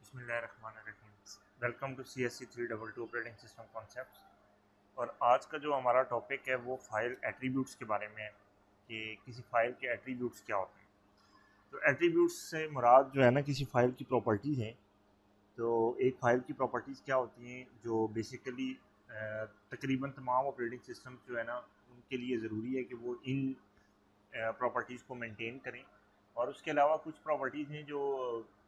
बिस्मिल्लाहिर्रहमानिर्रहीम। Welcome to CSC 322 operating system concepts. और आज का जो हमारा टॉपिक है वो फाइल एट्रीब्यूट्स के बारे में है कि किसी फाइल के एट्रीब्यूट्स क्या होते हैं। तो एट्रीब्यूट्स से मुराद जो है ना किसी फाइल की प्रॉपर्टीज़ हैं। तो एक फ़ाइल की प्रॉपर्टीज़ क्या होती हैं जो बेसिकली तकरीबन तमाम ऑपरेटिंग सिस्टम जो है ना उनके लिए ज़रूरी है कि वो इन प्रॉपर्टीज़ को मेंटेन करें। और उसके अलावा कुछ प्रॉपर्टीज़ हैं जो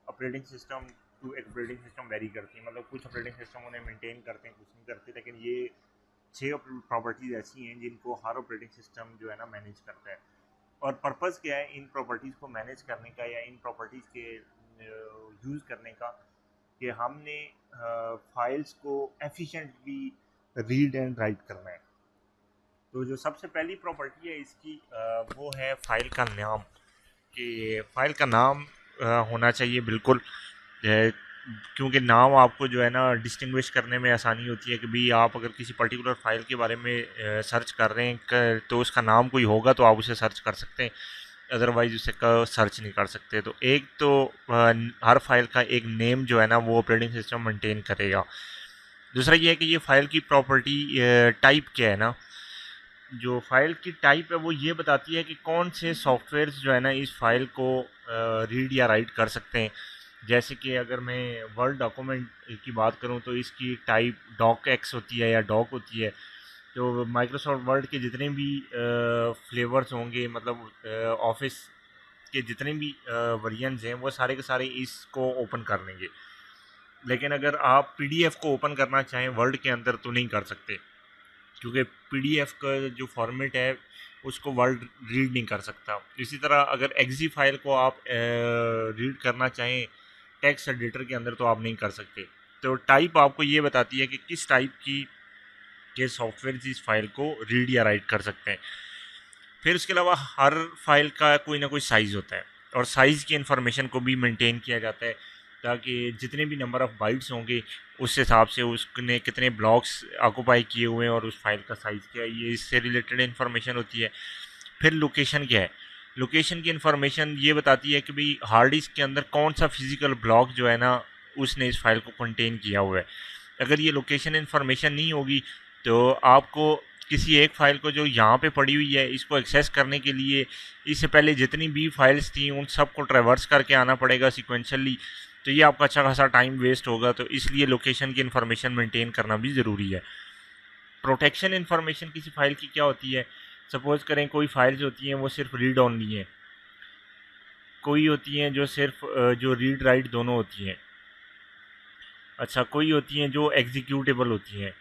ऑपरेटिंग सिस्टम टू एक ऑपरेटिंग सिस्टम वेरी करती हैं, मतलब कुछ ऑपरेटिंग सिस्टम उन्हें मेंटेन करते हैं, कुछ नहीं करते। लेकिन ये 6 प्रॉपर्टीज़ ऐसी हैं जिनको हर ऑपरेटिंग सिस्टम जो है ना मैनेज करता है। और पर्पज़ क्या है इन प्रॉपर्टीज़ को मैनेज करने का या इन प्रॉपर्टीज़ के यूज़ करने का, कि हमने फाइल्स को एफिशिएंटली रीड एंड राइट करना है। तो जो सबसे पहली प्रॉपर्टी है इसकी वो है फाइल का नाम। कि फाइल का नाम होना चाहिए बिल्कुल, क्योंकि नाम आपको जो है ना डिस्टिंग्विश करने में आसानी होती है कि भाई आप अगर किसी पर्टिकुलर फाइल के बारे में सर्च कर रहे हैं तो उसका नाम कोई होगा तो आप उसे सर्च कर सकते हैं, अदरवाइज उसे सर्च नहीं कर सकते। तो एक तो हर फाइल का एक नेम जो है ना वो ऑपरेटिंग सिस्टम मेंटेन करेगा। दूसरा ये है कि ये फाइल की प्रॉपर्टी टाइप क्या है ना, जो फाइल की टाइप है वो ये बताती है कि कौन से सॉफ्टवेयर जो है ना इस फाइल को रीड या राइट कर सकते हैं। जैसे कि अगर मैं वर्ड डॉक्यूमेंट की बात करूं तो इसकी टाइप डॉक एक्स होती है या डॉक होती है। तो माइक्रोसॉफ्ट वर्ड के जितने भी फ्लेवर्स होंगे, मतलब ऑफिस के जितने भी वर्जन्स हैं वो सारे के सारे इसको ओपन कर लेंगे। लेकिन अगर आप पीडीएफ को ओपन करना चाहें वर्ड के अंदर तो नहीं कर सकते, क्योंकि पीडीएफ का जो फॉर्मेट है उसको वर्ड रीड नहीं कर सकता। इसी तरह अगर एक्जी फाइल को आप रीड करना चाहें टेक्स्ट एडिटर के अंदर तो आप नहीं कर सकते। तो टाइप आपको ये बताती है कि किस टाइप की के सॉफ्टवेयर इस फाइल को रीड या राइट कर सकते हैं। फिर उसके अलावा हर फाइल का कोई ना कोई साइज़ होता है और साइज़ की इन्फॉर्मेशन को भी मेंटेन किया जाता है, ताकि जितने भी नंबर ऑफ़ बाइट्स होंगे उस हिसाब से उसने कितने ब्लॉक्स ऑक्यूपाई किए हुए हैं और उस फाइल का साइज़ क्या है, ये इससे रिलेटेड इन्फॉर्मेशन होती है। फिर लोकेशन क्या है, लोकेशन की इन्फॉर्मेशन ये बताती है कि भाई हार्ड डिस्क के अंदर कौन सा फिज़िकल ब्लॉक जो है ना उसने इस फाइल को कंटेन किया हुआ है। अगर ये लोकेशन इन्फॉर्मेशन नहीं होगी तो आपको किसी एक फ़ाइल को जो यहाँ पे पड़ी हुई है इसको एक्सेस करने के लिए इससे पहले जितनी भी फाइल्स थी उन सब को ट्रैवर्स करके आना पड़ेगा सिक्वेंशली। तो ये आपका अच्छा खासा टाइम वेस्ट होगा। तो इसलिए लोकेशन की इन्फॉर्मेशन मेंटेन करना भी ज़रूरी है। प्रोटेक्शन इन्फॉर्मेशन किसी फाइल की क्या होती है, सपोज़ करें कोई फाइल्स होती हैं वो सिर्फ रीड ओनली हैं, कोई होती हैं जो सिर्फ जो रीड राइट दोनों होती हैं, अच्छा कोई होती हैं जो एग्जीक्यूटेबल होती हैं।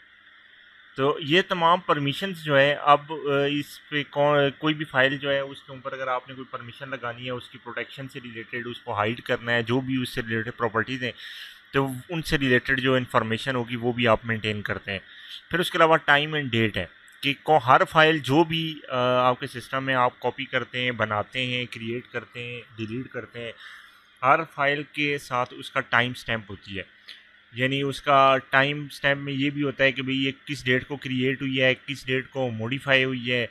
तो ये तमाम परमिशंस जो है अब इस पे कोई भी फाइल जो है उसके ऊपर अगर आपने कोई परमिशन लगानी है उसकी प्रोटेक्शन से रिलेटेड, उसको हाइड करना है, जो भी उससे रिलेटेड प्रॉपर्टीज़ हैं तो उनसे रिलेटेड जो इन्फॉर्मेशन होगी वो भी आप मेंटेन करते हैं। फिर उसके अलावा टाइम एंड डेट है कि हर फाइल जो भी आपके सिस्टम में आप कॉपी करते हैं, बनाते हैं, क्रिएट करते हैं, डिलीट करते हैं, हर फाइल के साथ उसका टाइम स्टैम्प होती है। यानी उसका टाइम स्टैम्प में ये भी होता है कि भाई ये किस डेट को क्रिएट हुई है, किस डेट को मॉडिफाई हुई है,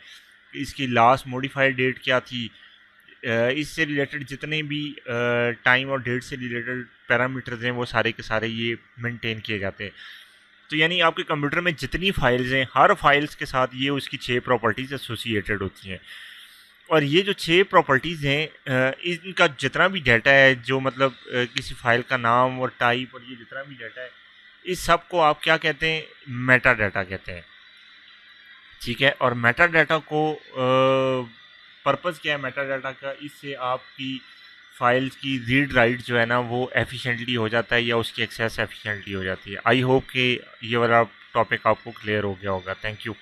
इसकी लास्ट मॉडिफाइड डेट क्या थी। इससे रिलेटेड जितने भी टाइम और डेट से रिलेटेड पैरामीटर्स हैं वो सारे के सारे ये मेंटेन किए जाते हैं। तो यानी आपके कंप्यूटर में जितनी फाइल्स हैं हर फाइल्स के साथ ये उसकी 6 प्रॉपर्टीज़ एसोसिएटेड होती हैं। और ये जो 6 प्रॉपर्टीज़ हैं इनका जितना भी डाटा है, जो मतलब किसी फाइल का नाम और टाइप और ये जितना भी डाटा है, इस सब को आप क्या कहते हैं, मेटा डाटा कहते हैं। ठीक है, और मेटा डाटा को पर्पज़ क्या है मेटा डाटा का, इससे आपकी फाइल्स की रीड राइट जो है ना वो एफिशिएंटली हो जाता है या उसकी एक्सेस एफिशिएंटली हो जाती है। आई होप कि ये वाला टॉपिक आपको क्लियर हो गया होगा। Thank you.